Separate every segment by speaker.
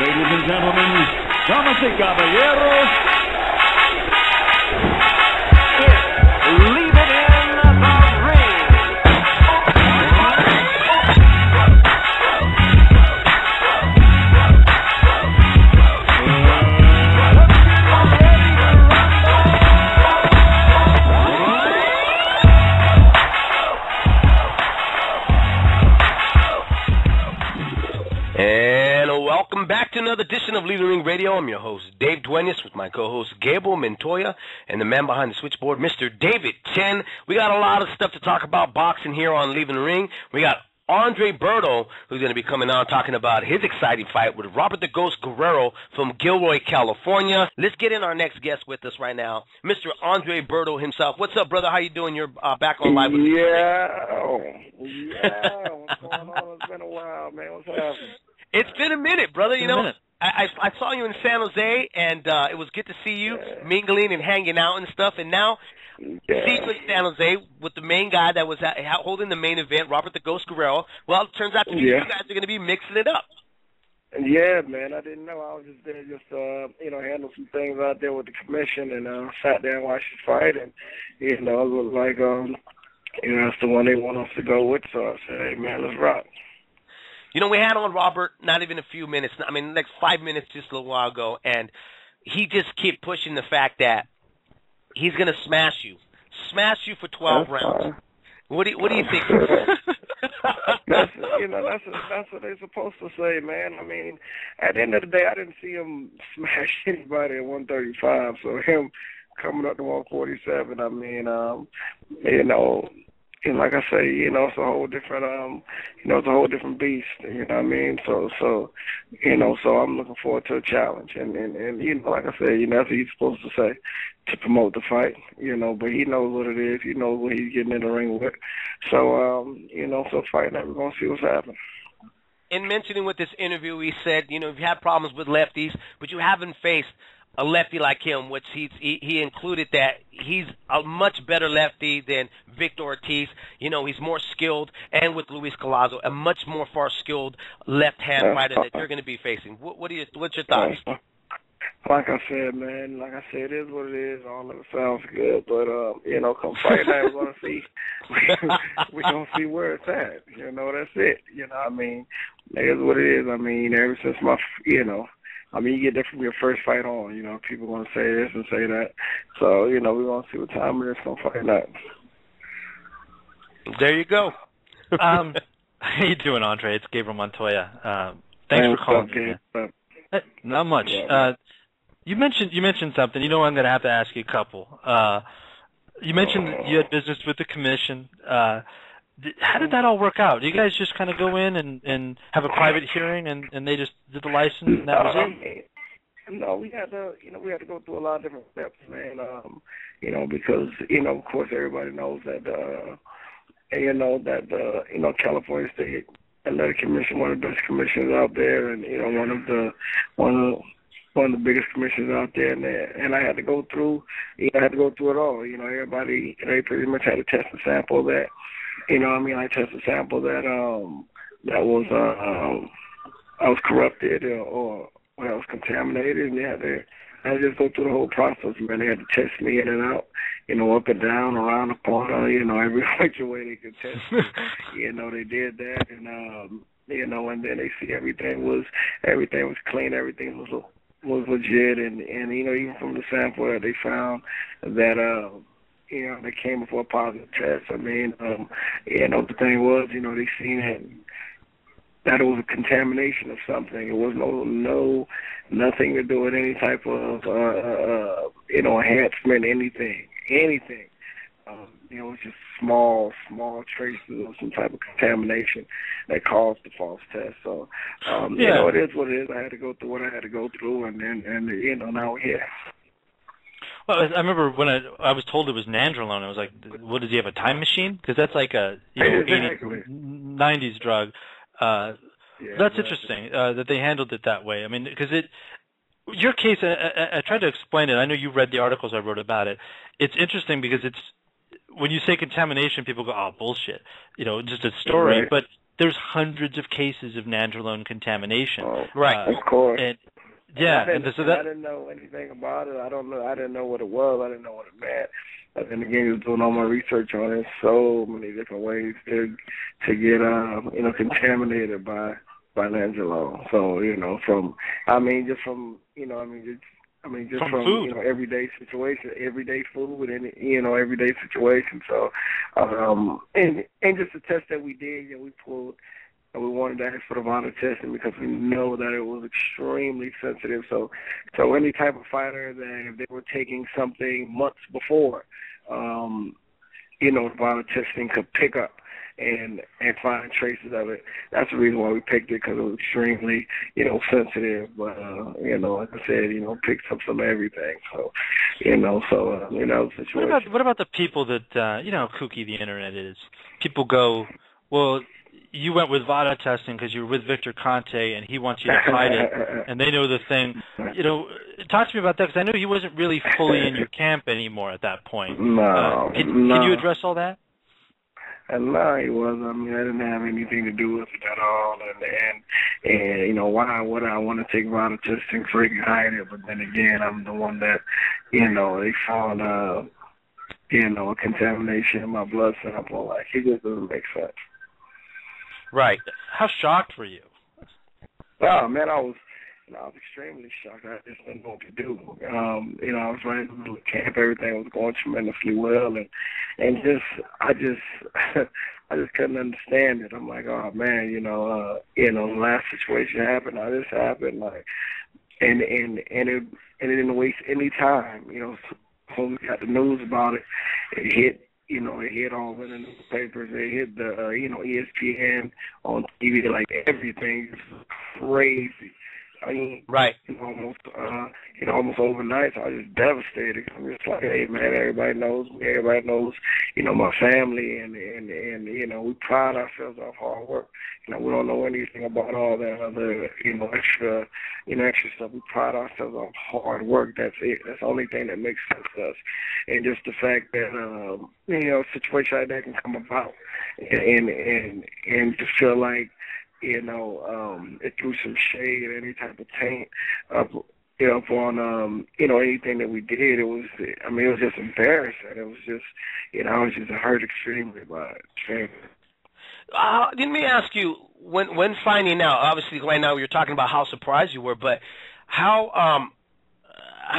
Speaker 1: Ladies and gentlemen, damas y caballeros, leave it in the ring.
Speaker 2: And welcome back to another edition of Leaving the Ring Radio. I'm your host, Dave Duenas, with my co-host, Gabriel Montoya, and the man behind the switchboard, Mr. David Chen. We got a lot of stuff to talk about boxing here on Leaving the Ring. We got Andre Berto, who's going to be coming on talking about his exciting fight with Robert the Ghost Guerrero from Gilroy, California. Let's get in our next guest with us right now, Mr. Andre Berto himself. What's up, brother? How you doing? You're back on live with us.
Speaker 3: Yeah. What's going on? It's been a while, man. What's happening?
Speaker 2: It's been a minute, brother. You know, I saw you in San Jose, and it was good to see you mingling and hanging out and stuff. And now, see you in San Jose with the main guy that was holding the main event, Robert the Ghost Guerrero. Well, it turns out to be you guys are going to be mixing it up.
Speaker 3: Yeah, man. I didn't know. I was just there, handle some things out there with the commission, and sat there and watched the fight, and it was like, that's the one they want us to go with. So I said, hey, man, let's rock.
Speaker 2: You know, we had on Robert not even a few minutes. I mean, like 5 minutes just a little while ago, and he just kept pushing the fact that he's going to smash you for 12 rounds. What do you think?
Speaker 3: That's what they're supposed to say, man. I mean, at the end of the day, I didn't see him smash anybody at 135. So him coming up to 147, I mean, and like I say, it's a whole different, it's a whole different beast. You know what I mean? So I'm looking forward to a challenge. And like I said, that's what he's supposed to say to promote the fight. But he knows what it is. He knows what he's getting in the ring with. So, so fight night, we're gonna see what's happening.
Speaker 2: In mentioning with this interview, he said, if you have problems with lefties, but you haven't faced a lefty like him, which he included that he's a much better lefty than Victor Ortiz. He's more skilled, and with Luis Collazo, a much more far skilled left-hand fighter that you're going to be facing. What's your thoughts?
Speaker 3: Like I said, man, it is what it is. All of it sounds good, but come fight night, we're gonna see. We're gonna see where it's at. That's it. I mean, it is what it is. I mean, ever since you get that from your first fight on. People going to say this and say that. So, we're going to see what time it is going to fight out.
Speaker 2: There you go.
Speaker 4: How you doing, Andre? It's Gabriel Montoya. Thanks for calling me. Not much.
Speaker 3: Yeah.
Speaker 4: You mentioned something. I'm going to have to ask you a couple. You mentioned you had business with the commission. How did that all work out? Do you guys just kind of go in and have a private hearing and they just did the license and that was it?
Speaker 3: No, we had to go through a lot of different steps, man. Because of course everybody knows that California State Athletic Commission, one of the best commissions out there, and one of the biggest commissions out there, and I had to go through. I had to go through it all. They pretty much had to test the sample that. I tested a sample that was corrupted or that was contaminated, and they had to just go through the whole process. Man, they had to test me in and out, up and down, around the corner, every which way they could test me. They did that, and and then they see everything was clean, everything was legit, and even from the sample that they found that. They came before a positive test. I mean, the thing was, they seen that it was a contamination of something. It was nothing to do with any type of, enhancement, anything. It was just small traces of some type of contamination that caused the false test. So, it is what it is. I had to go through what I had to go through, and now we're here.
Speaker 4: Well, I remember when I was told it was nandrolone. I was like, "What does he have, a time machine?" Because that's like a 80s, 90s drug. That's interesting that they handled it that way. I mean, because your case, I tried to explain it. I know you read the articles I wrote about it. It's interesting because when you say contamination, people go, "Oh, bullshit," just a story.
Speaker 3: Right.
Speaker 4: But there's hundreds of cases of nandrolone contamination.
Speaker 3: Oh,
Speaker 2: Right.
Speaker 3: of course.
Speaker 4: And yeah,
Speaker 3: I
Speaker 4: and so that.
Speaker 3: I didn't know anything about it. I didn't know what it was. I didn't know what it meant. And then again, just doing all my research on it, so many different ways to get contaminated by nandrolone. So from just from
Speaker 4: food.
Speaker 3: everyday situation, everyday food, and everyday situation. So and just the test that we did, we pulled. And we wanted to ask for the Vada testing because we know that it was extremely sensitive. So any type of fighter that if they were taking something months before, the Vada testing could pick up and find traces of it. That's the reason why we picked it, because it was extremely, sensitive. But like I said, picks up some of everything. So, the situation.
Speaker 4: What about the people that how kooky the internet is? People go, well, you went with Vada testing because you were with Victor Conte and he wants you to hide it, and they know the thing. Talk to me about that, because I know he wasn't really fully in your camp anymore at that point.
Speaker 3: No.
Speaker 4: Can you address all that?
Speaker 3: No, he wasn't. I mean, I didn't have anything to do with it at all. And why would I want to take Vada testing so he can hide it? But then again, I'm the one that, they found, a contamination in my blood sample. Like, it just doesn't make sense.
Speaker 2: Right.
Speaker 4: How shocked were you?
Speaker 3: Oh, man, I was extremely shocked. I just didn't know what to do. I was running through the camp. Everything was going tremendously well, and I just couldn't understand it. I'm like, oh man, the last situation happened. Now this happened, like, and it didn't waste any time. When we got the news about it, it hit. It hit all in the newspapers. It hit the, ESPN on TV. Like, everything is crazy. I mean,
Speaker 2: right.
Speaker 3: Almost overnight, so I was just devastated. I'm just like, hey, man, everybody knows me. Everybody knows, my family, and we pride ourselves off hard work. We don't know anything about all that other, extra stuff. We pride ourselves on hard work. That's it. That's the only thing that makes sense to us. And just the fact that, a situation like that can come about, and to feel like, it threw some shade and any type of taint up on, anything that we did. It was just embarrassing. It was just, I was just hurt extremely by it.
Speaker 2: Let me ask you, when finding out, obviously right now you're talking about how surprised you were, but how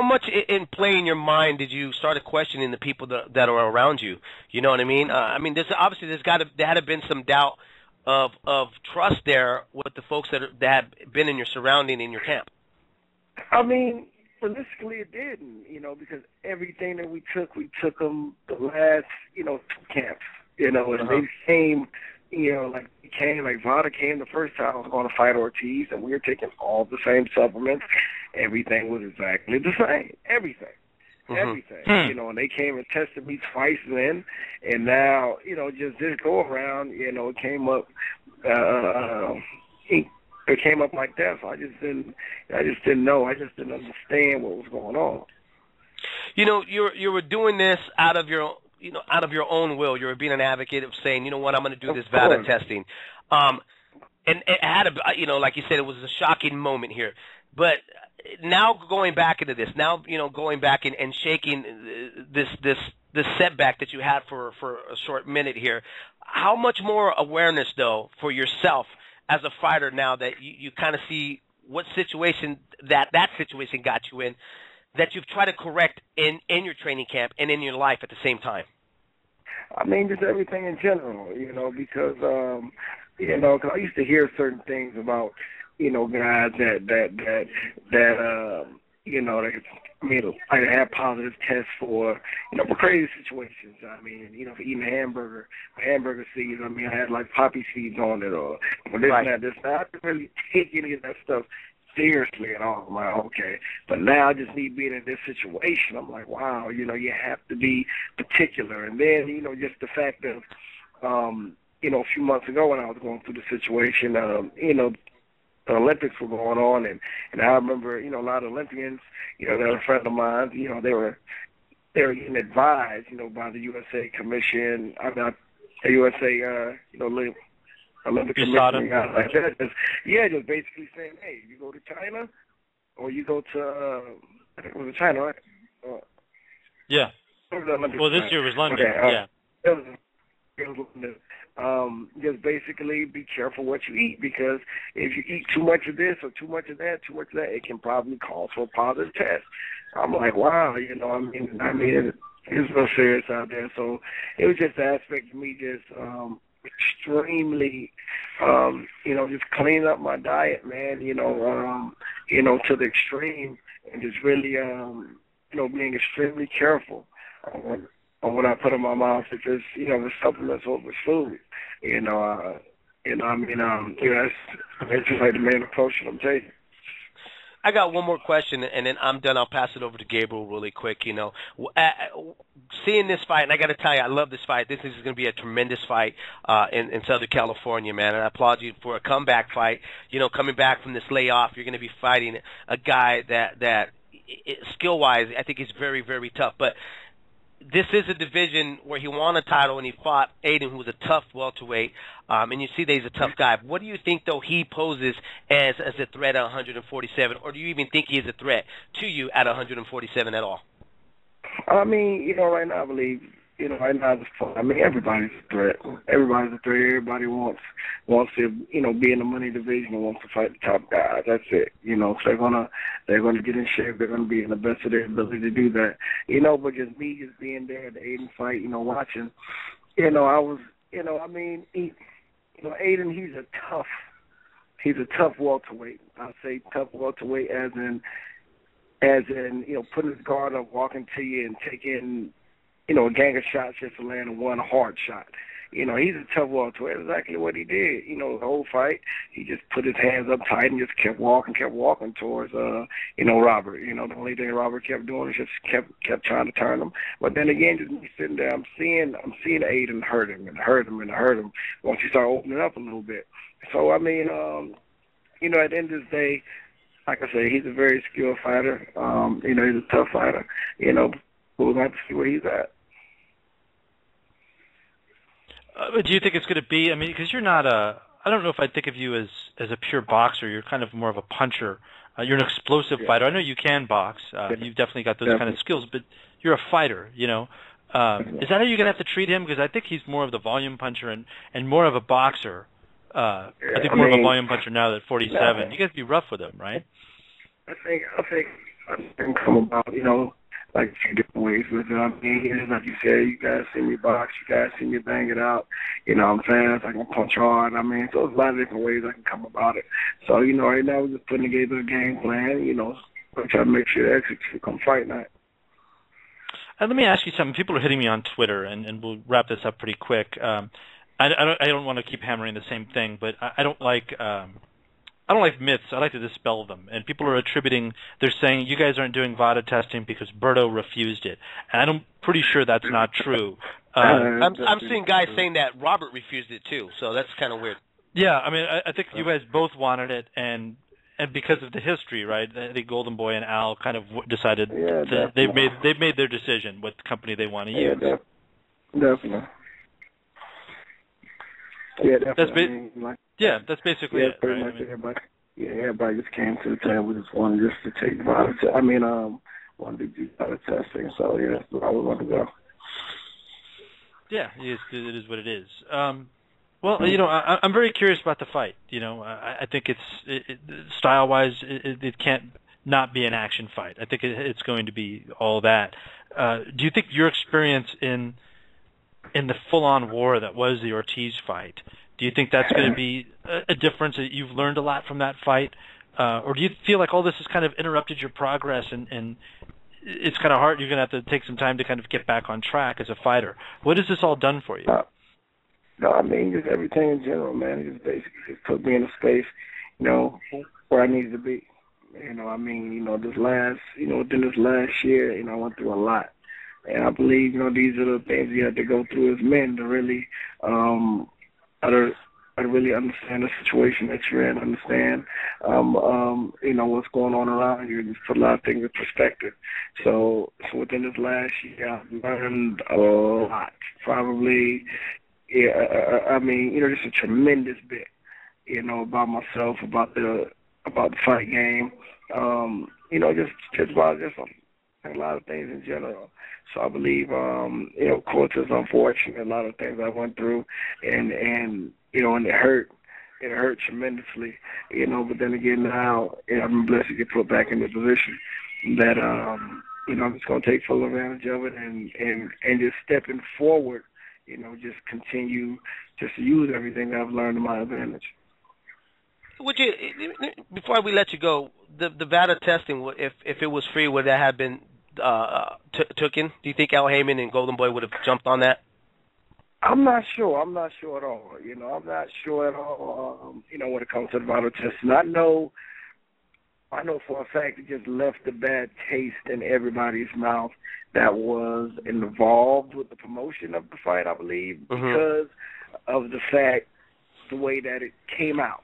Speaker 2: much in play in your mind did you start questioning the people that are around you? You know what I mean? There had to have been some doubt of trust there with the folks that had been in your surrounding in your camp.
Speaker 3: I mean, realistically, it didn't, because everything that we took them the last, 2 camps, and they came, like Vada came the first time I was going to fight Ortiz, and we were taking all the same supplements. Everything was exactly the same. Everything. Everything. And they came and tested me twice then, and now, just this go around, it came up, it came up like that. So I just didn't know. I just didn't understand what was going on.
Speaker 2: You were doing this out of your own will. You were being an advocate of saying, you know what, I'm going to do this Vada testing. And it had like you said, it was a shocking moment here. But now going back into this, going back and shaking this setback that you had for a short minute here, how much more awareness, though, for yourself as a fighter now that you kind of see what situation that situation got you in, that you've tried to correct in your training camp and in your life at the same time?
Speaker 3: I mean, just everything in general, because, cause I used to hear certain things about, guys that I had positive tests for crazy situations. I mean, for eating hamburger seeds. I mean, I had like poppy seeds on it, or this and that. I didn't really take any of that stuff seriously at all. I'm like, okay, but now I just need being in this situation. I'm like, wow, you have to be particular. And then, just the fact that, a few months ago when I was going through the situation, the Olympics were going on, and I remember, a lot of Olympians, that were a friend of mine, they were getting advised, by the USA Commission, the USA, another commissioning guy like that. Just basically saying, hey, you go to China or you go to, I think it was China, right?
Speaker 4: Yeah. Well, this year was London.
Speaker 3: Okay, just basically be careful what you eat, because if you eat too much of this or too much of that, it can probably cause for a positive test. I'm like, wow, you know, I mean, it's real serious out there. So it was just the aspect of me just extremely, you know, just cleaning up my diet, man. You know, to the extreme, and just really, you know, being extremely careful on what I put in my mouth, because, you know, the supplements over food. You know, I mean, you know, it's just like the main approach that I'm taking.
Speaker 2: I got one more question, and then I'm done. I'll pass it over to Gabriel really quick. You know, seeing this fight, and I got to tell you, I love this fight. This is going to be a tremendous fight in Southern California, man. And I applaud you for a comeback fight. You know, coming back from this layoff, you're going to be fighting a guy that skill-wise, I think is very, very tough. But this is a division where he won a title and he fought Aiden, who was a tough welterweight, and you see that he's a tough guy. What do you think, though, he poses as a threat at 147, or do you even think he is a threat to you at 147 at all?
Speaker 3: I mean, you know, right now I believe, you know, right now I mean, everybody's a threat. Everybody's a threat. Everybody wants to, you know, be in the money division and wants to fight the top guys. That's it. You know, so they're gonna get in shape. They're gonna be in the best of their ability to do that. You know, but just me just being there at the Aiden fight, you know, watching, you know, I was, you know, I mean, you know, Aiden, he's a tough welterweight. I say tough welterweight as in, you know, putting his guard up, walking to you and taking, you know, a gang of shots just to land one hard shot. You know, he's a tough welterweight. Exactly what he did. You know, the whole fight, he just put his hands up tight and just kept walking towards, you know, Robert. You know, the only thing Robert kept doing is just kept trying to turn him. But then again, just me sitting there, I'm seeing Aiden hurt him once he started opening up a little bit. So, I mean, you know, at the end of the day, like I say, he's a very skilled fighter. You know, he's a tough fighter. You know, we'll have to see where he's at.
Speaker 4: Do you think it's going to be, I mean, because you're not I don't know if I think of you as a pure boxer. You're kind of more of a puncher. You're an explosive fighter. I know you can box. You've definitely got those kind of skills, but you're a fighter, you know. Is that how you're going to have to treat him? Because I think he's more of the volume puncher and more of a boxer. I think more of a volume puncher now at 47. You got to be rough with him, right?
Speaker 3: I think come about, you know, like a few different ways with it. I mean, like you said, you guys see me box, you guys see me bang it out. You know what I'm saying? I can punch hard. I mean, so there's a lot of different ways I can come about it. So, you know, right now we're just putting together a game plan, you know, we're trying to make sure to execute come fight night.
Speaker 4: Let me ask you something. People are hitting me on Twitter, and we'll wrap this up pretty quick. I don't want to keep hammering the same thing, but I don't like myths. I like to dispel them. And people are attributing, they're saying you guys aren't doing Vada testing because Berto refused it. And I'm pretty sure that's not true.
Speaker 2: I'm seeing guys saying that Robert refused it too, so that's kind of weird.
Speaker 4: Yeah, I mean, I think you guys both wanted it, and because of the history, right? The Golden Boy and Al kind of decided that they've made their decision what company they want to use.
Speaker 3: Definitely. Yeah, definitely.
Speaker 4: That's basically it.
Speaker 3: Pretty much everybody just came to the table. Just wanted to take Vada. Wanted to do Vada testing. So yeah, that's where I was going to go.
Speaker 4: Yeah, it is what it is. Well, you know, I'm very curious about the fight. You know, I think it's style-wise, it can't not be an action fight. I think it's going to be all that. Do you think your experience in the full-on war that was the Ortiz fight, do you think that's going to be a difference, that you've learned a lot from that fight? Or do you feel like all this has kind of interrupted your progress and it's kind of hard, you're going to have to take some time to kind of get back on track as a fighter? What has this all done for you?
Speaker 3: No, I mean, just everything in general, man. It just basically just put me in a space, you know, where I needed to be. You know, I mean, you know, within this last year, you know, I went through a lot. And I believe, you know, these are the things you have to go through as men to really, really understand the situation that you're in, understand, you know, what's going on around you, and just put a lot of things in perspective. So within this last year, I've learned a lot. Probably, I mean, just a tremendous bit, about myself, about the fight game, just about just a lot of things in general. So I believe, of course, it's unfortunate, a lot of things I went through, and and it hurt. It hurt tremendously, but then again now, I'm blessed to get put back in the position that, I'm just going to take full advantage of it and just stepping forward, just continue just to use everything that I've learned to my advantage.
Speaker 2: Would you, before we let you go, the Vada testing, if it was free, would that have been taken? Do you think Al Heyman and Golden Boy would have jumped on that?
Speaker 3: I'm not sure. I'm not sure at all. I'm not sure at all. When it comes to the Vada testing, I know for a fact it just left a bad taste in everybody's mouth that was involved with the promotion of the fight, I believe, because of the way that it came out.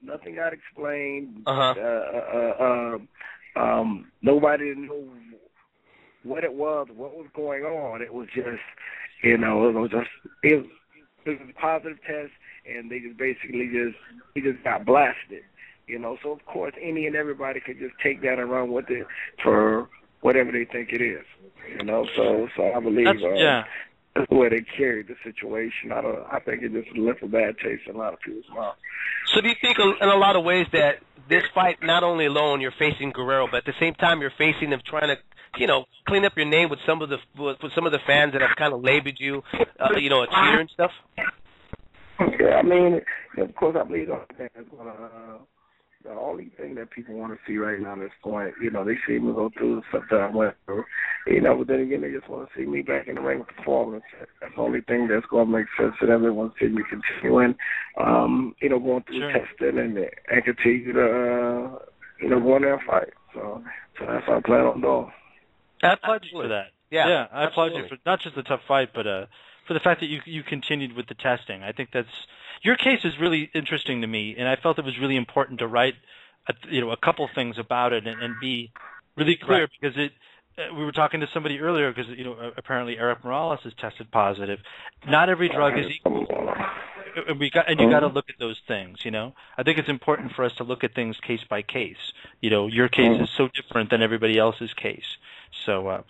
Speaker 3: Nothing got explained. Nobody knew what it was, what was going on. It was just, it was a positive test, and they just basically he just got blasted. So of course any and everybody could just take that and run with it for whatever they think it is. So I believe that's the way they carried the situation. I think it just left a bad taste in a lot of people's mouths.
Speaker 2: So do you think in a lot of ways that this fight, not only alone you're facing Guerrero, but at the same time you're facing him trying to, clean up your name with some of the fans that have kind of labeled you, a cheater and stuff?
Speaker 3: Okay, I mean, of course, I believe the only thing that people want to see right now at this point, they see me go through the stuff that I went through, but then again, they just want to see me back in the ring with performance. That's the only thing that's going to make sense to them. They want to see me continuing, going through testing and continue to, go in there and fight. So that's what I plan on doing.
Speaker 4: I applaud you for that. Yeah, I applaud you for not just the tough fight, but for the fact that you continued with the testing. I think your case is really interesting to me, and I felt it was really important to write, a couple things about it and be really clear because we were talking to somebody earlier because apparently Eric Morales has tested positive. Not every drug is equal, and you got to look at those things. I think it's important for us to look at things case by case. Your case is so different than everybody else's case. So I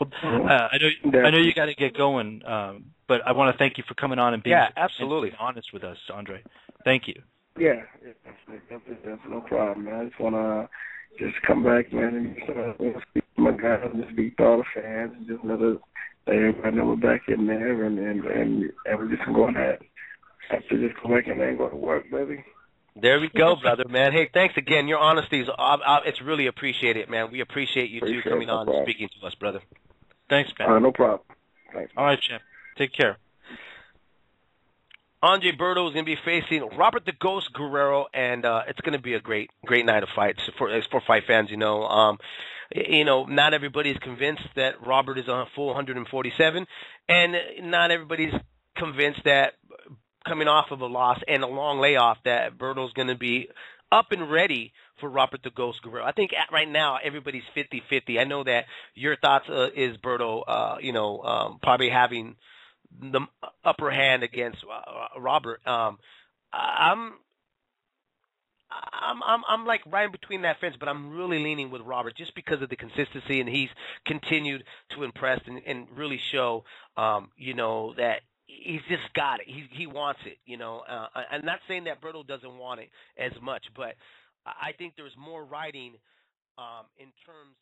Speaker 4: know you got to get going, but I want to thank you for coming on and being absolutely honest with us, Andre. Thank you.
Speaker 3: Yeah, that's no problem, man. I just want to come back, man, and speak to my guys and speak to all the fans and just let everybody know we're back in there and we're just going to have to just go back in there and go to work, baby.
Speaker 2: There we go, brother, man. Hey, thanks again. Your honesty is it's really appreciated, man. We appreciate you too coming on and speaking to us, brother.
Speaker 4: Thanks, man.
Speaker 3: No problem. Thanks.
Speaker 4: All right, champ. Take care.
Speaker 2: Andre Berto is going to be facing Robert the Ghost Guerrero, and it's going to be a great night of fights for fight fans. Not everybody's convinced that Robert is a full 147, and not everybody's convinced that coming off of a loss and a long layoff that Berto's going to be up and ready for Robert the Ghost Guerrero. I think right now everybody's 50-50. I know that your thoughts is Berto, probably having the upper hand against Robert. I'm like right in between that fence, but I'm really leaning with Robert just because of the consistency, and he's continued to impress and really show, that he's just got it. He wants it, I'm not saying that Berto doesn't want it as much, but I think there's more writing in terms